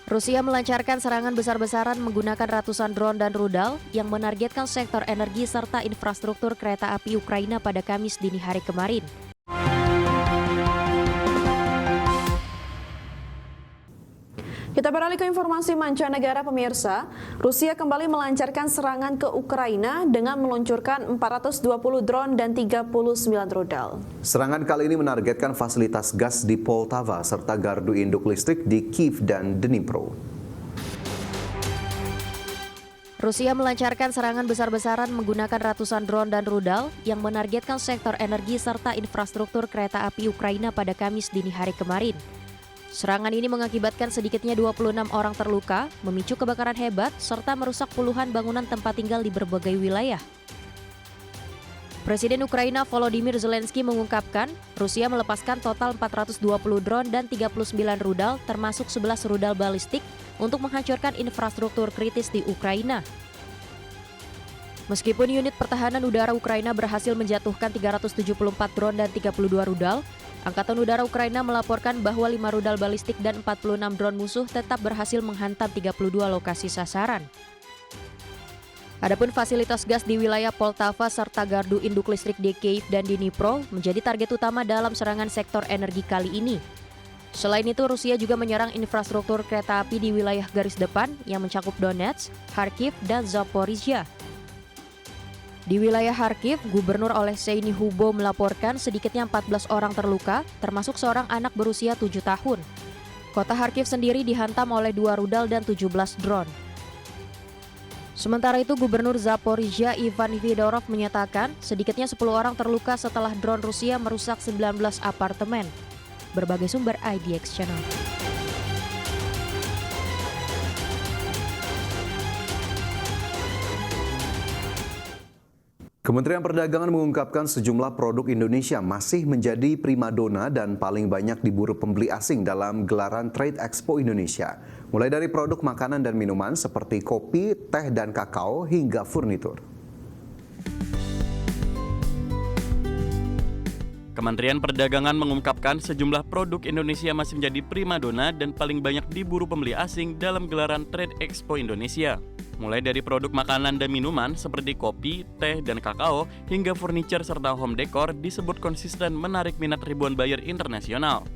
Rusia melancarkan serangan besar-besaran menggunakan ratusan drone dan rudal yang menargetkan sektor energi serta infrastruktur kereta api Ukraina pada Kamis dini hari kemarin. Kita beralih ke informasi mancanegara pemirsa. Rusia kembali melancarkan serangan ke Ukraina dengan meluncurkan 420 drone dan 39 rudal. Serangan kali ini menargetkan fasilitas gas di Poltava serta gardu induk listrik di Kyiv dan Dnipro. Rusia melancarkan serangan besar-besaran menggunakan ratusan drone dan rudal yang menargetkan sektor energi serta infrastruktur kereta api Ukraina pada Kamis dini hari kemarin. Serangan ini mengakibatkan sedikitnya 26 orang terluka, memicu kebakaran hebat, serta merusak puluhan bangunan tempat tinggal di berbagai wilayah. Presiden Ukraina Volodymyr Zelensky mengungkapkan, Rusia melepaskan total 420 drone dan 39 rudal, termasuk 11 rudal balistik, untuk menghancurkan infrastruktur kritis di Ukraina. Meskipun unit pertahanan udara Ukraina berhasil menjatuhkan 374 drone dan 32 rudal, Angkatan Udara Ukraina melaporkan bahwa 5 rudal balistik dan 46 drone musuh tetap berhasil menghantam 32 lokasi sasaran. Adapun fasilitas gas di wilayah Poltava serta gardu induk listrik di Kyiv dan Dnipro menjadi target utama dalam serangan sektor energi kali ini. Selain itu, Rusia juga menyerang infrastruktur kereta api di wilayah garis depan yang mencakup Donetsk, Kharkiv, dan Zaporizhia. Di wilayah Kharkiv, Gubernur Oleksiy Hubo melaporkan sedikitnya 14 orang terluka, termasuk seorang anak berusia 7 tahun. Kota Kharkiv sendiri dihantam oleh 2 rudal dan 17 drone. Sementara itu, Gubernur Zaporizhia Ivan Fedorov menyatakan sedikitnya 10 orang terluka setelah drone Rusia merusak 19 apartemen. Berbagai sumber IDX Channel. Kementerian Perdagangan mengungkapkan sejumlah produk Indonesia masih menjadi primadona dan paling banyak diburu pembeli asing dalam gelaran Trade Expo Indonesia. Mulai dari produk makanan dan minuman seperti kopi, teh, dan kakao hingga furnitur. Kementerian Perdagangan mengungkapkan sejumlah produk Indonesia masih menjadi primadona dan paling banyak diburu pembeli asing dalam gelaran Trade Expo Indonesia. Mulai dari produk makanan dan minuman seperti kopi, teh, dan kakao, hingga furniture serta home decor disebut konsisten menarik minat ribuan buyer internasional.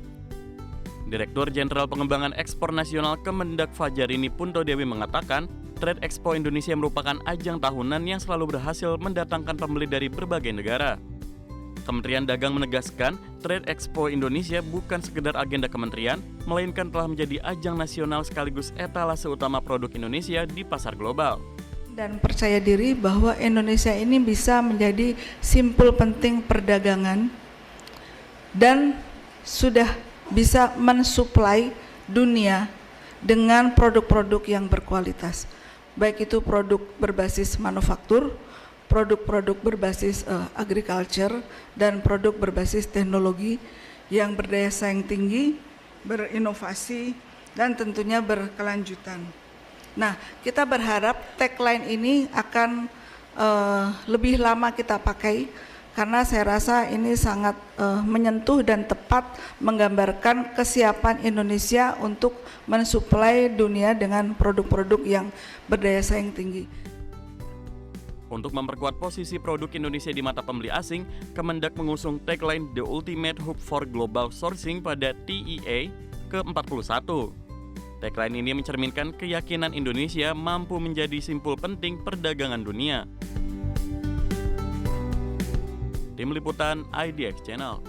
Direktur Jenderal Pengembangan Ekspor Nasional Kemendak Fajarini Puntodewi mengatakan, Trade Expo Indonesia merupakan ajang tahunan yang selalu berhasil mendatangkan pembeli dari berbagai negara. Kementerian Dagang menegaskan, Trade Expo Indonesia bukan sekedar agenda kementerian, melainkan telah menjadi ajang nasional sekaligus etalase utama produk Indonesia di pasar global. Dan percaya diri bahwa Indonesia ini bisa menjadi simpul penting perdagangan dan sudah bisa mensuplai dunia dengan produk-produk yang berkualitas. Baik itu produk berbasis manufaktur, produk-produk berbasis agriculture, dan produk berbasis teknologi yang berdaya saing tinggi, berinovasi, dan tentunya berkelanjutan. Nah, kita berharap tagline ini akan lebih lama kita pakai, karena saya rasa ini sangat menyentuh dan tepat menggambarkan kesiapan Indonesia untuk mensuplai dunia dengan produk-produk yang berdaya saing tinggi. Untuk memperkuat posisi produk Indonesia di mata pembeli asing, Kemendak mengusung tagline The Ultimate Hub for Global Sourcing pada TEA ke-41. Tagline ini mencerminkan keyakinan Indonesia mampu menjadi simpul penting perdagangan dunia. Tim Liputan IDX Channel.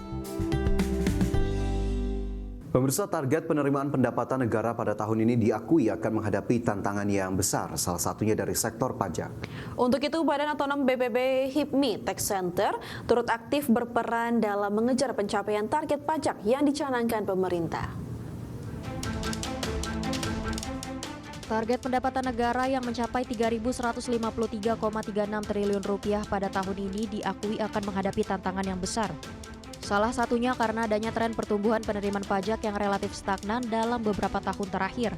Pemirsa, target penerimaan pendapatan negara pada tahun ini diakui akan menghadapi tantangan yang besar, salah satunya dari sektor pajak. Untuk itu, Badan Otonom BPB HIPMI Tax Center turut aktif berperan dalam mengejar pencapaian target pajak yang dicanangkan pemerintah. Target pendapatan negara yang mencapai Rp3.153,36 triliun pada tahun ini diakui akan menghadapi tantangan yang besar. Salah satunya karena adanya tren pertumbuhan penerimaan pajak yang relatif stagnan dalam beberapa tahun terakhir.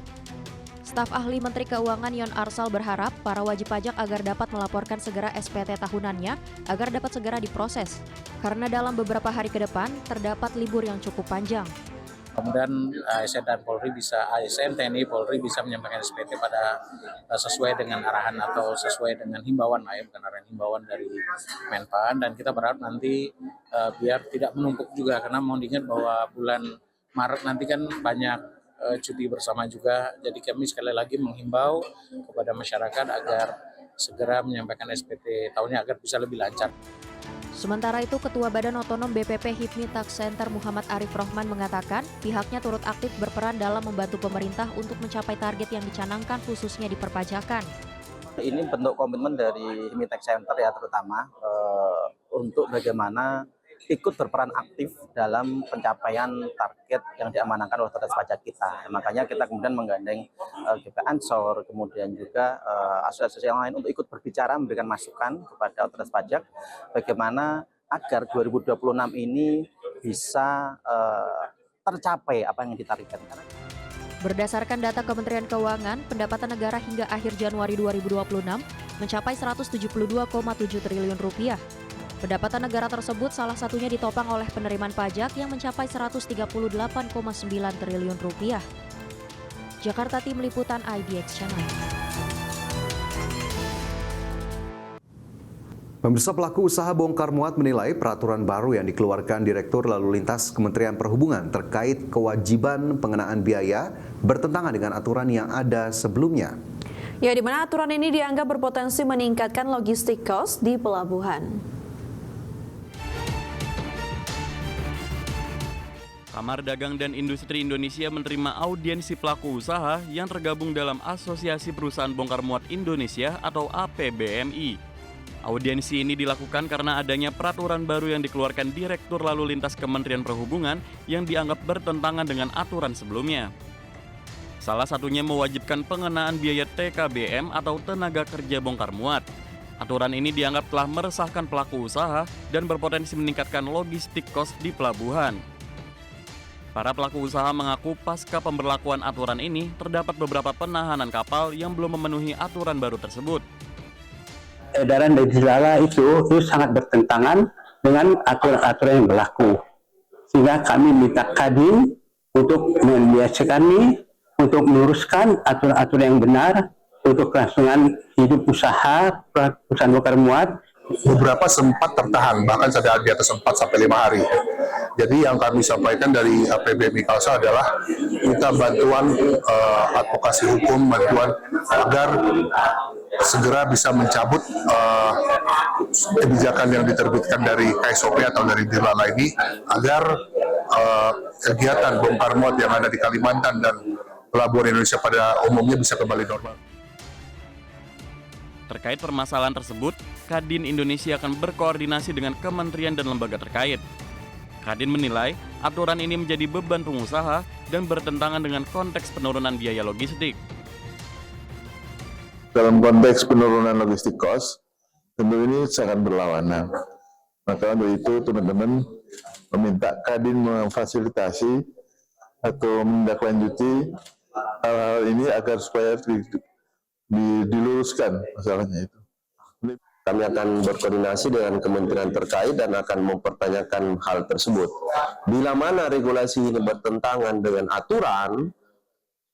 Staf ahli Menteri Keuangan Yon Arsal berharap para wajib pajak agar dapat melaporkan segera SPT tahunannya agar dapat segera diproses, karena dalam beberapa hari ke depan terdapat libur yang cukup panjang. Kemudian ASN dan Polri bisa, ASN, TNI, Polri bisa menyampaikan SPT pada sesuai dengan arahan atau sesuai dengan himbauan, bukan arahan, himbauan dari Menpan. Dan kita berharap nanti biar tidak menumpuk juga, karena mohon diingat bahwa bulan Maret nanti kan banyak cuti bersama juga. Jadi kami sekali lagi menghimbau kepada masyarakat agar segera menyampaikan SPT tahunnya agar bisa lebih lancar. Sementara itu, Ketua Badan Otonom BPP HIPMI Tax Center Muhammad Arif Rohman mengatakan pihaknya turut aktif berperan dalam membantu pemerintah untuk mencapai target yang dicanangkan khususnya di perpajakan. Ini bentuk komitmen dari HIPMI Tax Center ya, terutama untuk bagaimana ikut berperan aktif dalam pencapaian target yang diamanahkan oleh otoritas pajak kita. Makanya kita kemudian menggandeng GP Ansor, kemudian juga asosiasi yang lain untuk ikut berbicara, memberikan masukan kepada otoritas pajak bagaimana agar 2026 ini bisa tercapai apa yang ditargetkan. Berdasarkan data Kementerian Keuangan, pendapatan negara hingga akhir Januari 2026 mencapai 172,7 triliun rupiah. Pendapatan negara tersebut salah satunya ditopang oleh penerimaan pajak yang mencapai 138,9 triliun rupiah. Jakarta, Tim Liputan IDX Channel. Pemirsa, pelaku usaha bongkar muat menilai peraturan baru yang dikeluarkan Direktur Lalu Lintas Kementerian Perhubungan terkait kewajiban pengenaan biaya bertentangan dengan aturan yang ada sebelumnya. Ya, di mana aturan ini dianggap berpotensi meningkatkan logistik cost di pelabuhan. Kamar Dagang dan Industri Indonesia menerima audiensi pelaku usaha yang tergabung dalam Asosiasi Perusahaan Bongkar Muat Indonesia atau APBMI. Audiensi ini dilakukan karena adanya peraturan baru yang dikeluarkan Direktur Lalu Lintas Kementerian Perhubungan yang dianggap bertentangan dengan aturan sebelumnya. Salah satunya mewajibkan pengenaan biaya TKBM atau tenaga kerja bongkar muat. Aturan ini dianggap telah meresahkan pelaku usaha dan berpotensi meningkatkan logistik cost di pelabuhan. Para pelaku usaha mengaku pasca pemberlakuan aturan ini terdapat beberapa penahanan kapal yang belum memenuhi aturan baru tersebut. Edaran dari Dilala itu sangat bertentangan dengan aturan-aturan yang berlaku. Sehingga kami minta Kadin untuk membiasakan kami untuk meluruskan aturan-aturan yang benar untuk kelangsungan hidup usaha perusahaan bongkar muat. Beberapa sempat tertahan, bahkan ada di atas 4 sampai 5 hari. Jadi yang kami sampaikan dari APBMI Kalsel adalah minta bantuan advokasi hukum, bantuan agar segera bisa mencabut kebijakan yang diterbitkan dari KSOP atau dari Dilala ini agar kegiatan bongkar muat yang ada di Kalimantan dan pelabuhan Indonesia pada umumnya bisa kembali normal. Terkait permasalahan tersebut, Kadin Indonesia akan berkoordinasi dengan kementerian dan lembaga terkait. Kadin menilai aturan ini menjadi beban pengusaha dan bertentangan dengan konteks penurunan biaya logistik. Dalam konteks penurunan logistik cost, tentu ini sangat berlawanan. Maka dari itu teman-teman meminta Kadin memfasilitasi atau menindaklanjuti hal-hal ini agar supaya diluruskan masalahnya itu. Kami akan berkoordinasi dengan kementerian terkait dan akan mempertanyakan hal tersebut. Bila mana regulasi ini bertentangan dengan aturan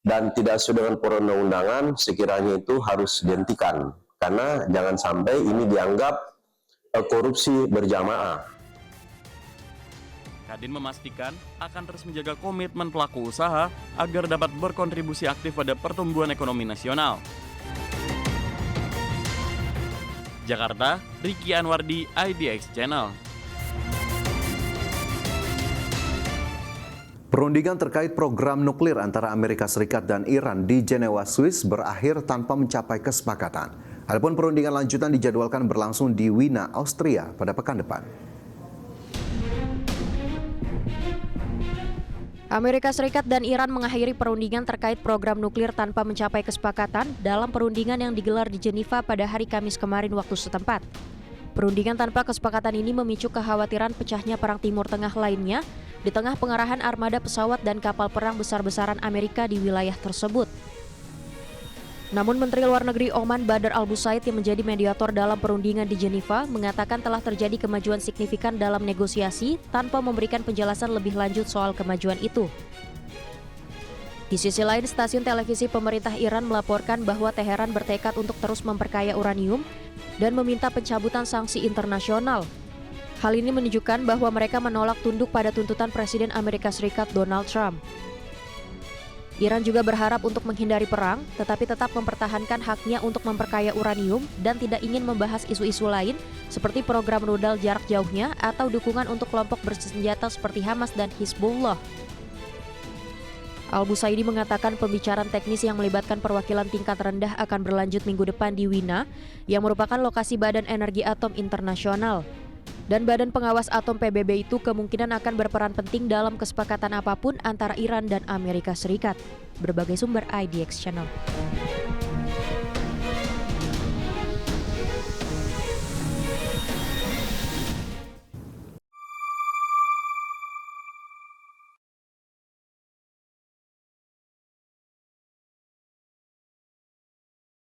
dan tidak sesuai dengan perundang-undangan, sekiranya itu harus dihentikan. Karena jangan sampai ini dianggap korupsi berjamaah. Kadin memastikan akan terus menjaga komitmen pelaku usaha agar dapat berkontribusi aktif pada pertumbuhan ekonomi nasional. Jakarta, Ricky Anwardi, IDX Channel. Perundingan terkait program nuklir antara Amerika Serikat dan Iran di Jenewa, Swiss berakhir tanpa mencapai kesepakatan. Adapun perundingan lanjutan dijadwalkan berlangsung di Wina, Austria pada pekan depan. Amerika Serikat dan Iran mengakhiri perundingan terkait program nuklir tanpa mencapai kesepakatan dalam perundingan yang digelar di Jenewa pada hari Kamis kemarin waktu setempat. Perundingan tanpa kesepakatan ini memicu kekhawatiran pecahnya Perang Timur Tengah lainnya di tengah pengarahan armada pesawat dan kapal perang besar-besaran Amerika di wilayah tersebut. Namun Menteri Luar Negeri Oman Badr Al-Busaid yang menjadi mediator dalam perundingan di Jenewa mengatakan telah terjadi kemajuan signifikan dalam negosiasi tanpa memberikan penjelasan lebih lanjut soal kemajuan itu. Di sisi lain, stasiun televisi pemerintah Iran melaporkan bahwa Teheran bertekad untuk terus memperkaya uranium dan meminta pencabutan sanksi internasional. Hal ini menunjukkan bahwa mereka menolak tunduk pada tuntutan Presiden Amerika Serikat Donald Trump. Iran juga berharap untuk menghindari perang, tetapi tetap mempertahankan haknya untuk memperkaya uranium dan tidak ingin membahas isu-isu lain seperti program rudal jarak jauhnya atau dukungan untuk kelompok bersenjata seperti Hamas dan Hizbullah. Al-Busaidi mengatakan pembicaraan teknis yang melibatkan perwakilan tingkat rendah akan berlanjut minggu depan di Wina, yang merupakan lokasi Badan Energi Atom Internasional. Dan Badan Pengawas Atom PBB itu kemungkinan akan berperan penting dalam kesepakatan apapun antara Iran dan Amerika Serikat. Berbagai sumber IDX Channel.